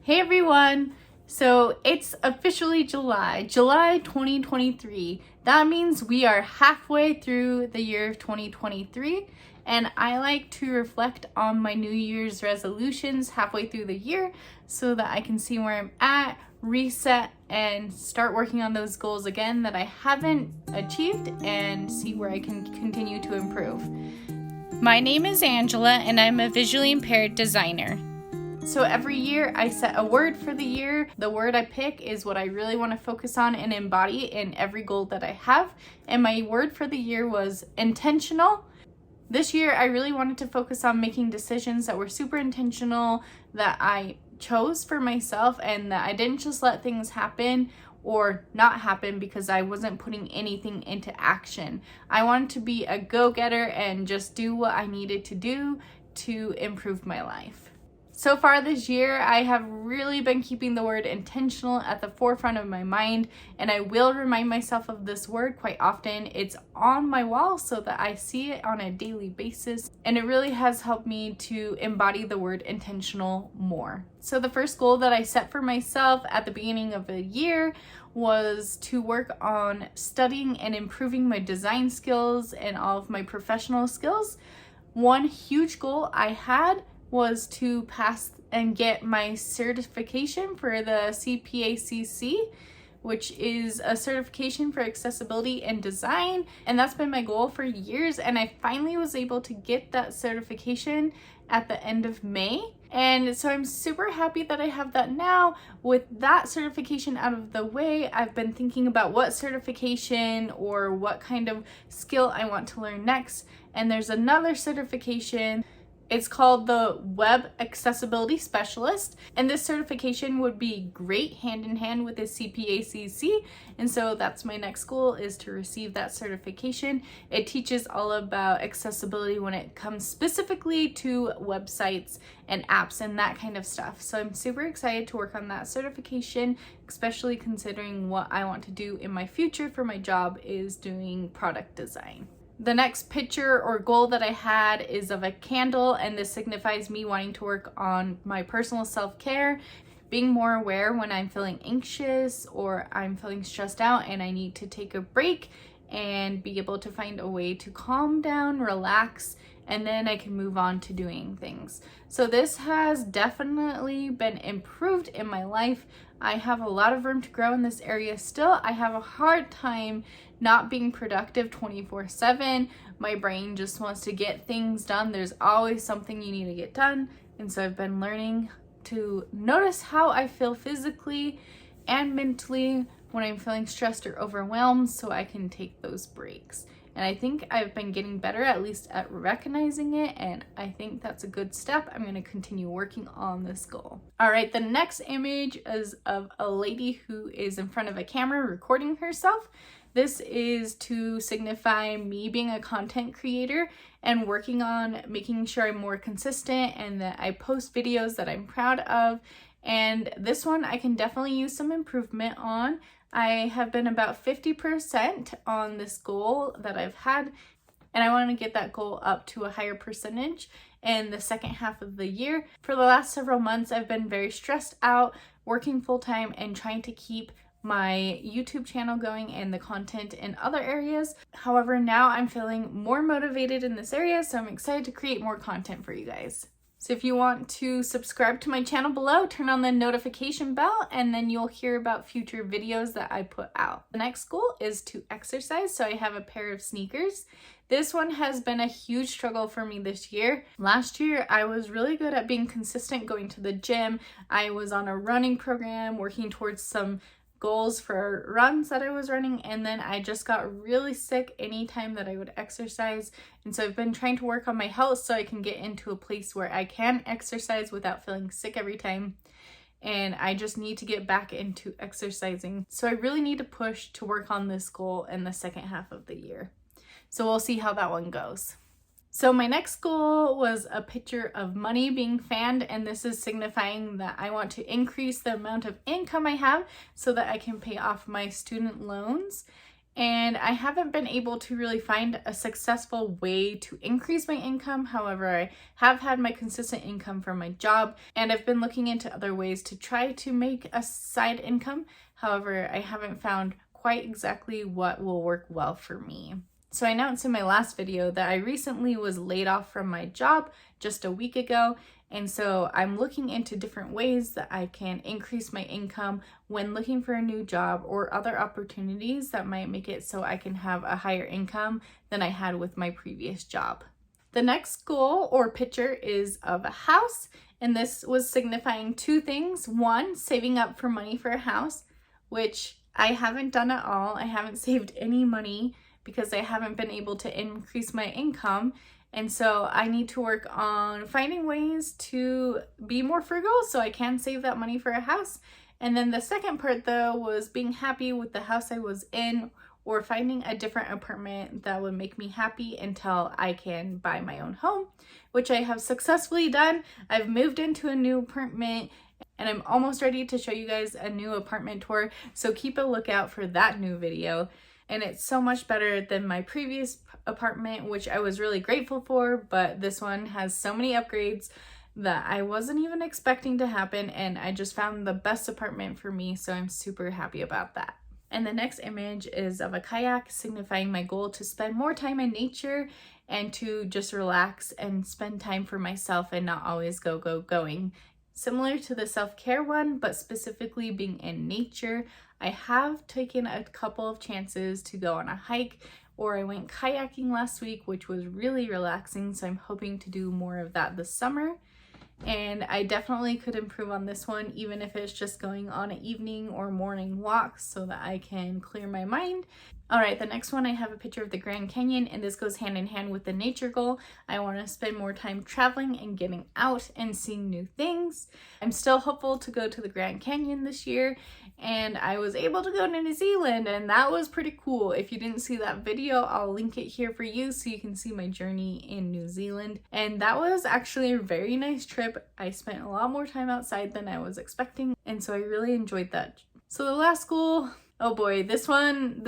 Hey everyone! So it's officially July 2023. That means we are halfway through the year of 2023, and I like to reflect on my New Year's resolutions halfway through the year so that I can see where I'm at, reset, and start working on those goals again that I haven't achieved and see where I can continue to improve. My name is Angela and I'm a visually impaired designer. So every year I set a word for the year. The word I pick is what I really want to focus on and embody in every goal that I have. And my word for the year was intentional. This year I really wanted to focus on making decisions that were super intentional, that I chose for myself, and that I didn't just let things happen or not happen because I wasn't putting anything into action. I wanted to be a go-getter and just do what I needed to do to improve my life. So far this year, I have really been keeping the word intentional at the forefront of my mind, and I will remind myself of this word quite often. It's on my wall so that I see it on a daily basis, and it really has helped me to embody the word intentional more. So the first goal that I set for myself at the beginning of the year was to work on studying and improving my design skills and all of my professional skills. One huge goal I had was to pass and get my certification for the CPACC, which is a certification for accessibility and design. And that's been my goal for years. And I finally was able to get that certification at the end of May. And so I'm super happy that I have that now. With that certification out of the way, I've been thinking about what certification or what kind of skill I want to learn next. And there's another certification. It's called the Web Accessibility Specialist, and this certification would be great hand in hand with the CPACC, and so that's my next goal, is to receive that certification. It teaches all about accessibility when it comes specifically to websites and apps and that kind of stuff. So I'm super excited to work on that certification, especially considering what I want to do in my future for my job is doing product design. The next picture or goal that I had is of a candle, and this signifies me wanting to work on my personal self-care, being more aware when I'm feeling anxious or I'm feeling stressed out and I need to take a break and be able to find a way to calm down, relax, and then I can move on to doing things. So this has definitely been improved in my life. I have a lot of room to grow in this area still. I have a hard time not being productive 24/7. My brain just wants to get things done. There's always something you need to get done. And so I've been learning to notice how I feel physically and mentally when I'm feeling stressed or overwhelmed so I can take those breaks. And I think I've been getting better, at least at recognizing it, and I think that's a good step. I'm going to continue working on this goal. All right, the next image is of a lady who is in front of a camera recording herself. This is to signify me being a content creator and working on making sure I'm more consistent and that I post videos that I'm proud of. And this one I can definitely use some improvement on. I have been about 50% on this goal that I've had, and I want to get that goal up to a higher percentage in the second half of the year. For the last several months, I've been very stressed out, working full-time and trying to keep my YouTube channel going and the content in other areas. However, now I'm feeling more motivated in this area, so I'm excited to create more content for you guys. So if you want to subscribe to my channel below, turn on the notification bell, and then you'll hear about future videos that I put out. The next goal is to exercise, so I have a pair of sneakers. This one has been a huge struggle for me this year. Last year, I was really good at being consistent, going to the gym. I was on a running program, working towards some goals for runs that I was running, and then I just got really sick anytime that I would exercise. And so I've been trying to work on my health so I can get into a place where I can exercise without feeling sick every time. And I just need to get back into exercising. So I really need to push to work on this goal in the second half of the year. So we'll see how that one goes. So my next goal was a picture of money being fanned, and this is signifying that I want to increase the amount of income I have so that I can pay off my student loans. and I haven't been able to really find a successful way to increase my income. However, I have had my consistent income from my job, and I've been looking into other ways to try to make a side income. However, I haven't found quite exactly what will work well for me. So I announced in my last video that I recently was laid off from my job just a week ago, and so I'm looking into different ways that I can increase my income when looking for a new job or other opportunities that might make it so I can have a higher income than I had with my previous job. The next goal or picture is of a house, and this was signifying two things. One, saving up for money for a house, which I haven't done at all. I haven't saved any money because I haven't been able to increase my income. And so I need to work on finding ways to be more frugal so I can save that money for a house. And then the second part though was being happy with the house I was in, or finding a different apartment that would make me happy until I can buy my own home, which I have successfully done. I've moved into a new apartment and I'm almost ready to show you guys a new apartment tour. So keep a lookout for that new video. And it's so much better than my previous apartment, which I was really grateful for, but this one has so many upgrades that I wasn't even expecting to happen, and I just found the best apartment for me, so I'm super happy about that. And the next image is of a kayak, signifying my goal to spend more time in nature and to just relax and spend time for myself and not always going. Similar to the self-care one, but specifically being in nature. I have taken a couple of chances to go on a hike, or I went kayaking last week, which was really relaxing, so I'm hoping to do more of that this summer. And I definitely could improve on this one, even if it's just going on an evening or morning walk so that I can clear my mind. All right, the next one, I have a picture of the Grand Canyon, and this goes hand in hand with the nature goal. I want to spend more time traveling and getting out and seeing new things. I'm still hopeful to go to the Grand Canyon this year, and I was able to go to New Zealand, and that was pretty cool. If you didn't see that video, I'll link it here for you so you can see my journey in New Zealand. And that was actually a very nice trip. I spent a lot more time outside than I was expecting, and so I really enjoyed that. So the last goal, oh boy, this one,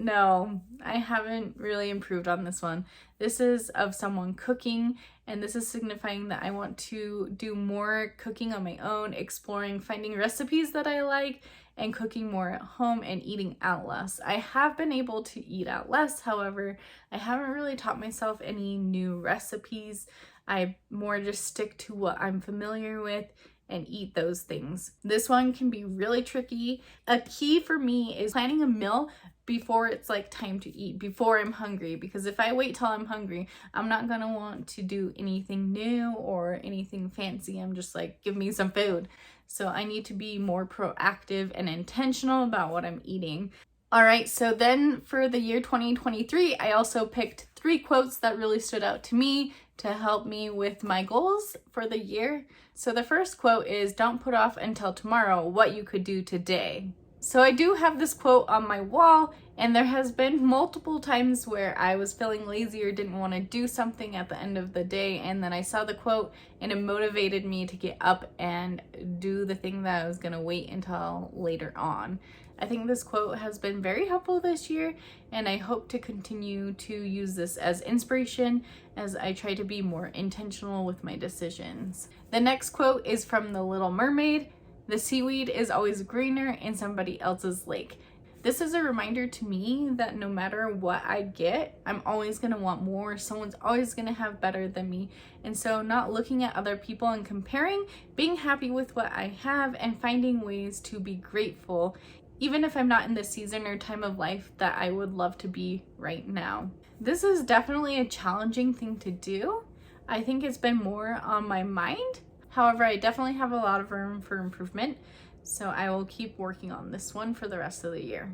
no, I haven't really improved on this one. This is of someone cooking, and this is signifying that I want to do more cooking on my own, exploring, finding recipes that I like, and cooking more at home and eating out less. I have been able to eat out less, however, I haven't really taught myself any new recipes. I more just stick to what I'm familiar with and eat those things. This one can be really tricky. A key for me is planning a meal before it's like time to eat, before I'm hungry, because if I wait till I'm hungry, I'm not gonna want to do anything new or anything fancy. I'm just like, give me some food. So I need to be more proactive and intentional about what I'm eating. All right, so then for the year 2023, I also picked 3 quotes that really stood out to me to help me with my goals for the year. So the first quote is, "Don't put off until tomorrow what you could do today." So I do have this quote on my wall, and there has been multiple times where I was feeling lazy or didn't want to do something at the end of the day, and then I saw the quote and it motivated me to get up and do the thing that I was going to wait until later on. I think this quote has been very helpful this year, and I hope to continue to use this as inspiration as I try to be more intentional with my decisions. The next quote is from The Little Mermaid. "The seaweed is always greener in somebody else's lake." This is a reminder to me that no matter what I get, I'm always going to want more. Someone's always going to have better than me. And so not looking at other people and comparing, being happy with what I have and finding ways to be grateful, even if I'm not in the season or time of life that I would love to be right now. This is definitely a challenging thing to do. I think it's been more on my mind. However, I definitely have a lot of room for improvement, so I will keep working on this one for the rest of the year.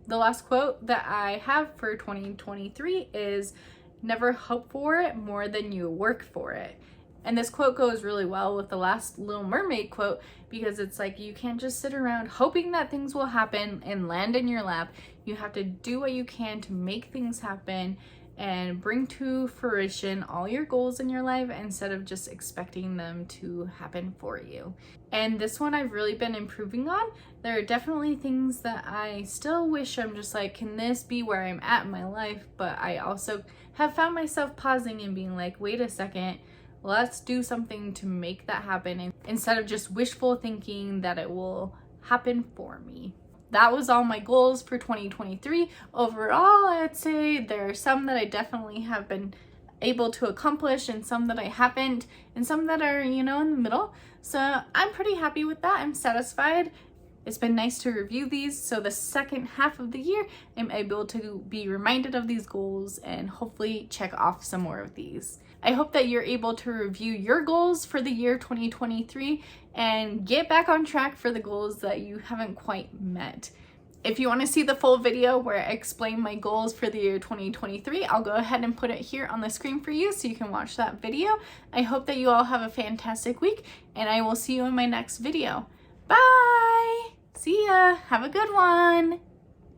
The last quote that I have for 2023 is, "Never hope for it more than you work for it." And this quote goes really well with the last Little Mermaid quote, because it's like, you can't just sit around hoping that things will happen and land in your lap. You have to do what you can to make things happen and bring to fruition all your goals in your life instead of just expecting them to happen for you. And this one I've really been improving on. There are definitely things that I still wish I'm just like, can this be where I'm at in my life? But I also have found myself pausing and being like, wait a second, let's do something to make that happen instead of just wishful thinking that it will happen for me. That was all my goals for 2023. Overall, I'd say there are some that I definitely have been able to accomplish and some that I haven't, and some that are, in the middle. So I'm pretty happy with that. I'm satisfied. It's been nice to review these, so the second half of the year I'm able to be reminded of these goals and hopefully check off some more of these. I hope that you're able to review your goals for the year 2023 and get back on track for the goals that you haven't quite met. If you want to see the full video where I explain my goals for the year 2023, I'll go ahead and put it here on the screen for you so you can watch that video. I hope that you all have a fantastic week, and I will see you in my next video. Bye! See ya! Have a good one!